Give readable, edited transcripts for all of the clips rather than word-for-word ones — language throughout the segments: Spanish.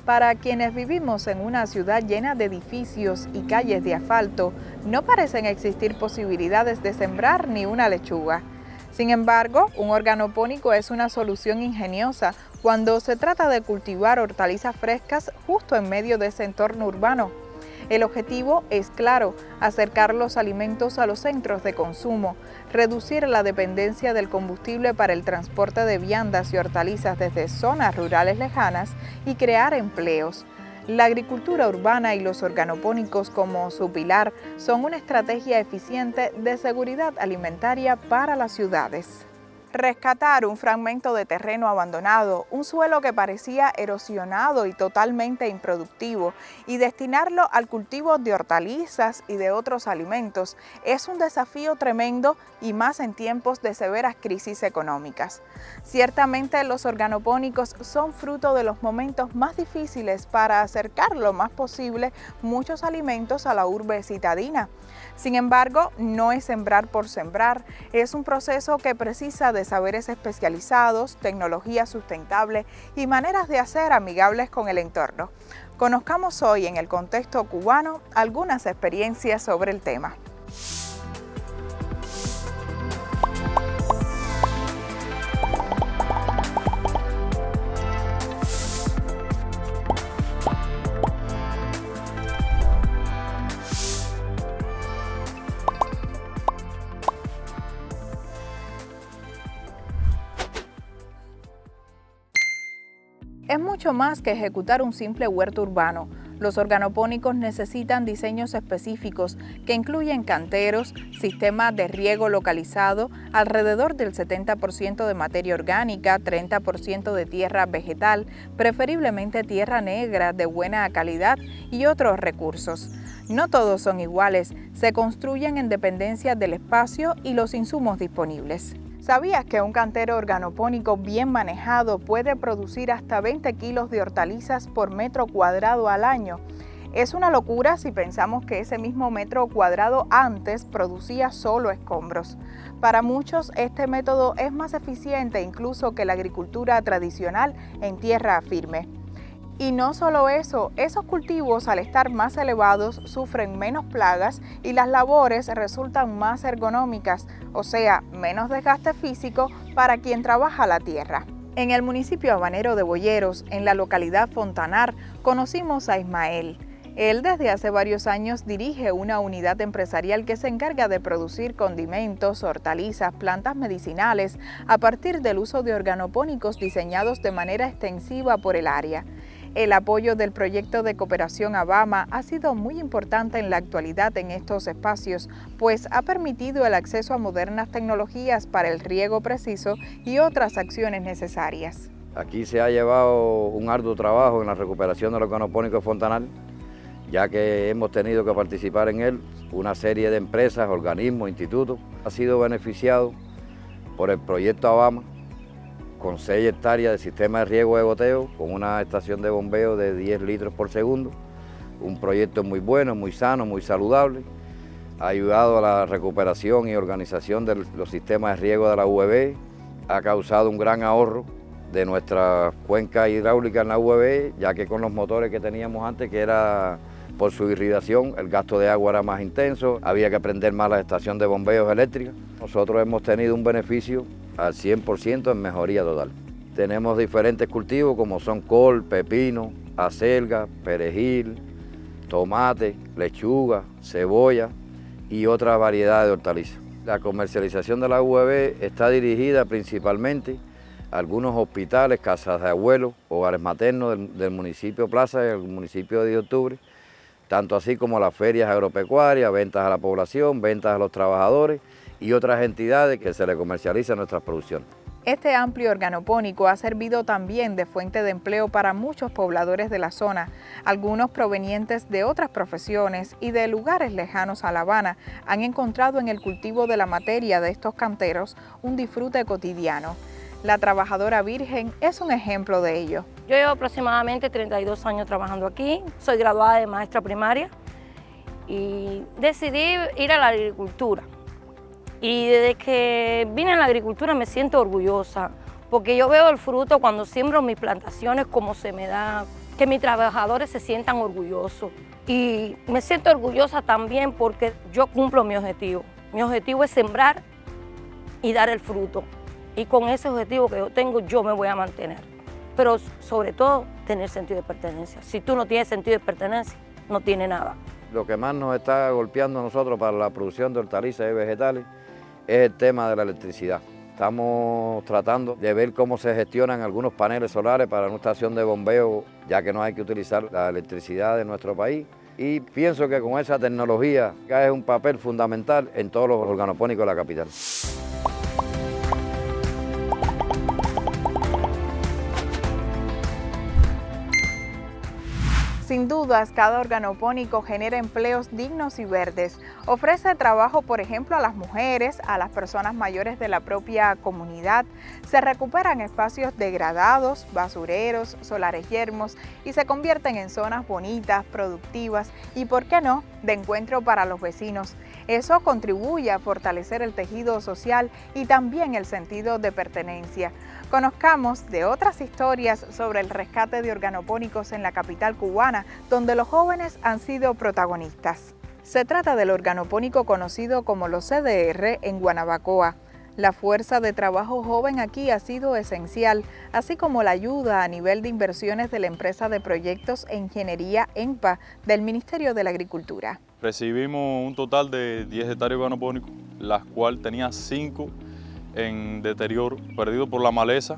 Para quienes vivimos en una ciudad llena de edificios y calles de asfalto, no parecen existir posibilidades de sembrar ni una lechuga. Sin embargo, un organopónico es una solución ingeniosa cuando se trata de cultivar hortalizas frescas justo en medio de ese entorno urbano. El objetivo es claro: acercar los alimentos a los centros de consumo, reducir la dependencia del combustible para el transporte de viandas y hortalizas desde zonas rurales lejanas y crear empleos. La agricultura urbana y los organopónicos como su pilar son una estrategia eficiente de seguridad alimentaria para las ciudades. Rescatar un fragmento de terreno abandonado, un suelo que parecía erosionado y totalmente improductivo, y destinarlo al cultivo de hortalizas y de otros alimentos es un desafío tremendo, y más en tiempos de severas crisis económicas. Ciertamente los organopónicos son fruto de los momentos más difíciles para acercar lo más posible muchos alimentos a la urbe citadina. Sin embargo, no es sembrar por sembrar, es un proceso que precisa de saberes especializados, tecnología sustentable y maneras de hacer amigables con el entorno. Conozcamos hoy en el contexto cubano algunas experiencias sobre el tema. Es mucho más que ejecutar un simple huerto urbano. Los organopónicos necesitan diseños específicos que incluyen canteros, sistemas de riego localizado, alrededor del 70% de materia orgánica, 30% de tierra vegetal, preferiblemente tierra negra de buena calidad y otros recursos. No todos son iguales, se construyen en dependencia del espacio y los insumos disponibles. ¿Sabías que un cantero organopónico bien manejado puede producir hasta 20 kilos de hortalizas por metro cuadrado al año? Es una locura si pensamos que ese mismo metro cuadrado antes producía solo escombros. Para muchos, este método es más eficiente incluso que la agricultura tradicional en tierra firme. Y no solo eso, esos cultivos al estar más elevados sufren menos plagas y las labores resultan más ergonómicas, o sea, menos desgaste físico para quien trabaja la tierra. En el municipio habanero de Boyeros, en la localidad Fontanar, conocimos a Ismael. Él desde hace varios años dirige una unidad empresarial que se encarga de producir condimentos, hortalizas, plantas medicinales a partir del uso de organopónicos diseñados de manera extensiva por el área. El apoyo del proyecto de cooperación Abama ha sido muy importante en la actualidad en estos espacios, pues ha permitido el acceso a modernas tecnologías para el riego preciso y otras acciones necesarias. Aquí se ha llevado un arduo trabajo en la recuperación del organopónico Fontanal, ya que hemos tenido que participar en él una serie de empresas, organismos, institutos. Ha sido beneficiado por el proyecto Abama, con 6 hectáreas de sistema de riego de goteo, con una estación de bombeo de 10 litros por segundo. Un proyecto muy bueno, muy sano, muy saludable. Ha ayudado a la recuperación y organización de los sistemas de riego de la UEB. Ha causado un gran ahorro de nuestra cuenca hidráulica en la UEB, ya que con los motores que teníamos antes, que era por su irrigación, el gasto de agua era más intenso, había que prender más la estación de bombeos eléctricas. Nosotros hemos tenido un beneficio al 100% en mejoría total. Tenemos diferentes cultivos como son col, pepino, acelga, perejil, tomate, lechuga, cebolla y otras variedades de hortalizas. La comercialización de la UEB está dirigida principalmente a algunos hospitales, casas de abuelos, hogares maternos del municipio Plaza y el municipio de 10 de octubre, tanto así como las ferias agropecuarias, ventas a la población, ventas a los trabajadores y otras entidades que se le comercializan nuestras producciones. Este amplio organopónico ha servido también de fuente de empleo para muchos pobladores de la zona. Algunos provenientes de otras profesiones y de lugares lejanos a La Habana han encontrado en el cultivo de la materia de estos canteros un disfrute cotidiano. La trabajadora virgen es un ejemplo de ello. Yo llevo aproximadamente 32 años trabajando aquí, soy graduada de maestra primaria y decidí ir a la agricultura. Y desde que vine a la agricultura me siento orgullosa, porque yo veo el fruto cuando siembro mis plantaciones, cómo se me da, que mis trabajadores se sientan orgullosos. Y me siento orgullosa también porque yo cumplo mi objetivo. Mi objetivo es sembrar y dar el fruto. Y con ese objetivo que yo tengo, yo me voy a mantener. Pero sobre todo, tener sentido de pertenencia. Si tú no tienes sentido de pertenencia, no tienes nada. Lo que más nos está golpeando a nosotros para la producción de hortalizas y vegetales es el tema de la electricidad. Estamos tratando de ver cómo se gestionan algunos paneles solares para una estación de bombeo, ya que no hay que utilizar la electricidad de nuestro país. Y pienso que con esa tecnología cae un papel fundamental en todos los organopónicos de la capital. Sin dudas, cada organopónico genera empleos dignos y verdes. Ofrece trabajo, por ejemplo, a las mujeres, a las personas mayores de la propia comunidad. Se recuperan espacios degradados, basureros, solares yermos y se convierten en zonas bonitas, productivas y, ¿por qué no?, de encuentro para los vecinos. Eso contribuye a fortalecer el tejido social y también el sentido de pertenencia. Conozcamos de otras historias sobre el rescate de organopónicos en la capital cubana, donde los jóvenes han sido protagonistas. Se trata del organopónico conocido como los CDR en Guanabacoa. La fuerza de trabajo joven aquí ha sido esencial, así como la ayuda a nivel de inversiones de la empresa de proyectos e ingeniería EMPA del Ministerio de la Agricultura. Recibimos un total de 10 hectáreas de organopónicos, las cuales tenía 5 en deterioro, perdido por la maleza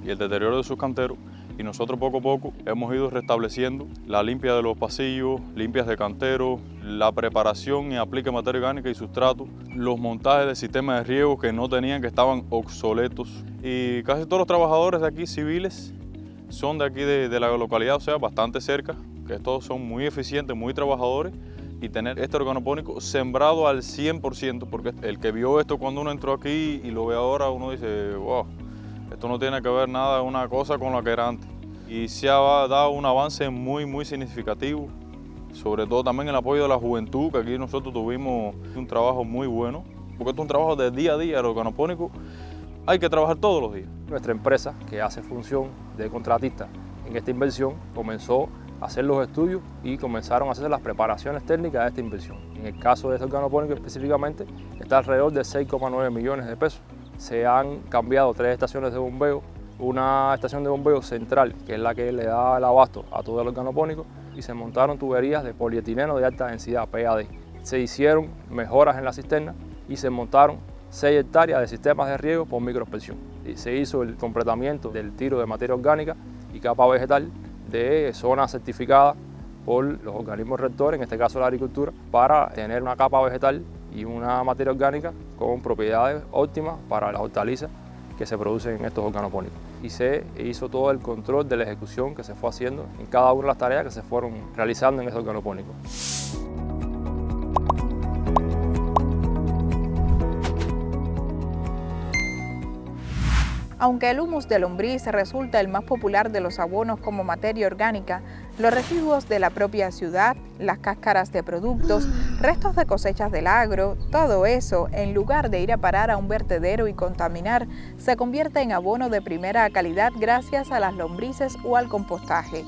y el deterioro de sus canteros, y nosotros poco a poco hemos ido restableciendo la limpia de los pasillos, limpias de canteros, la preparación y aplique de materia orgánica y sustrato, los montajes de sistemas de riego que no tenían, que estaban obsoletos. Y casi todos los trabajadores de aquí civiles son de aquí de la localidad, o sea, bastante cerca, que todos son muy eficientes, muy trabajadores, y tener este organopónico sembrado al 100%, porque el que vio esto cuando uno entró aquí y lo ve ahora, uno dice, wow, esto no tiene que ver nada una cosa con la que era antes. Y se ha dado un avance muy significativo, sobre todo también el apoyo de la juventud, que aquí nosotros tuvimos un trabajo muy bueno, porque esto es un trabajo de día a día, el organopónico hay que trabajar todos los días. Nuestra empresa, que hace función de contratista en esta inversión, comenzó a hacer los estudios y comenzaron a hacer las preparaciones técnicas de esta inversión. En el caso de este organopónico específicamente, está alrededor de 6,9 millones de pesos. Se han cambiado 3 estaciones de bombeo, una estación de bombeo central, que es la que le da el abasto a todo el organopónico, y se montaron tuberías de polietileno de alta densidad, PAD. Se hicieron mejoras en la cisterna y se montaron 6 hectáreas de sistemas de riego por microaspersión. Y se hizo el completamiento del tiro de materia orgánica y capa vegetal de zonas certificadas por los organismos rectores, en este caso la agricultura, para tener una capa vegetal y una materia orgánica con propiedades óptimas para las hortalizas que se producen en estos organopónicos. Y se hizo todo el control de la ejecución que se fue haciendo en cada una de las tareas que se fueron realizando en estos organopónicos. Aunque el humus de lombriz resulta el más popular de los abonos como materia orgánica, los residuos de la propia ciudad, las cáscaras de productos, restos de cosechas del agro, todo eso, en lugar de ir a parar a un vertedero y contaminar, se convierte en abono de primera calidad gracias a las lombrices o al compostaje.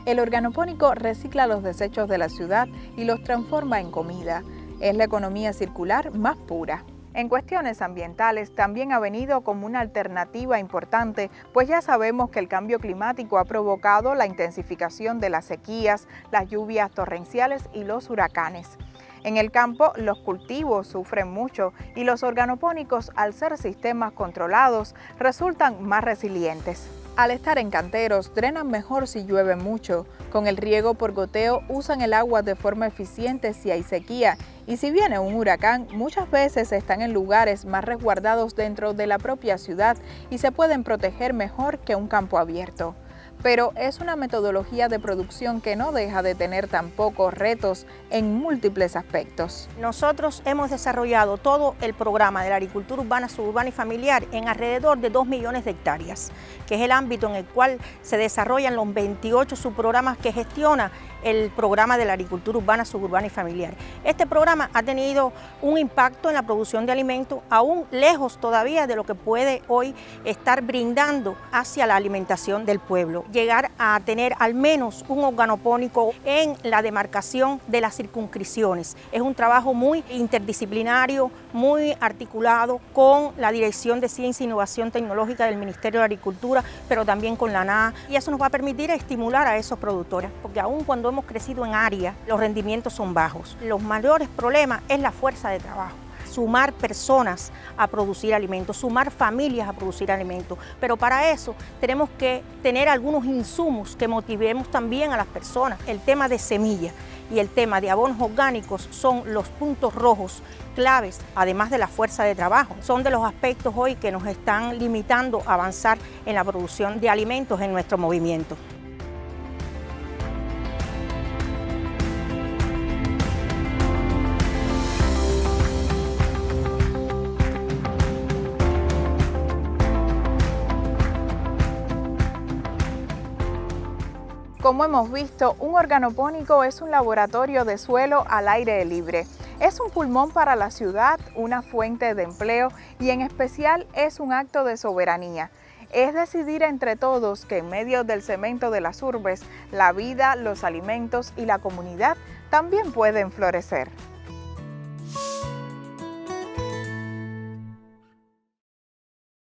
El organopónico recicla los desechos de la ciudad y los transforma en comida. Es la economía circular más pura. En cuestiones ambientales también ha venido como una alternativa importante, pues ya sabemos que el cambio climático ha provocado la intensificación de las sequías, las lluvias torrenciales y los huracanes. En el campo, los cultivos sufren mucho y los organopónicos, al ser sistemas controlados, resultan más resilientes. Al estar en canteros, drenan mejor si llueve mucho. Con el riego por goteo, usan el agua de forma eficiente si hay sequía. Y si viene un huracán, muchas veces están en lugares más resguardados dentro de la propia ciudad y se pueden proteger mejor que un campo abierto. Pero es una metodología de producción que no deja de tener tampoco retos en múltiples aspectos. Nosotros hemos desarrollado todo el programa de la agricultura urbana, suburbana y familiar en alrededor de 2 millones de hectáreas, que es el ámbito en el cual se desarrollan los 28 subprogramas que gestiona el programa de la agricultura urbana, suburbana y familiar. Este programa ha tenido un impacto en la producción de alimentos aún lejos todavía de lo que puede hoy estar brindando hacia la alimentación del pueblo. Llegar a tener al menos un organopónico en la demarcación de las circunscripciones. Es un trabajo muy interdisciplinario, muy articulado con la Dirección de Ciencia e Innovación Tecnológica del Ministerio de Agricultura, pero también con la NAA, y eso nos va a permitir estimular a esos productores, porque aún cuando hemos crecido en área, los rendimientos son bajos. Los mayores problemas es la fuerza de trabajo. Sumar personas a producir alimentos, sumar familias a producir alimentos. Pero para eso tenemos que tener algunos insumos que motivemos también a las personas. El tema de semillas y el tema de abonos orgánicos son los puntos rojos claves, además de la fuerza de trabajo. Son de los aspectos hoy que nos están limitando a avanzar en la producción de alimentos en nuestro movimiento. Como hemos visto, un organopónico es un laboratorio de suelo al aire libre. Es un pulmón para la ciudad, una fuente de empleo y en especial es un acto de soberanía. Es decidir entre todos que en medio del cemento de las urbes, la vida, los alimentos y la comunidad también pueden florecer.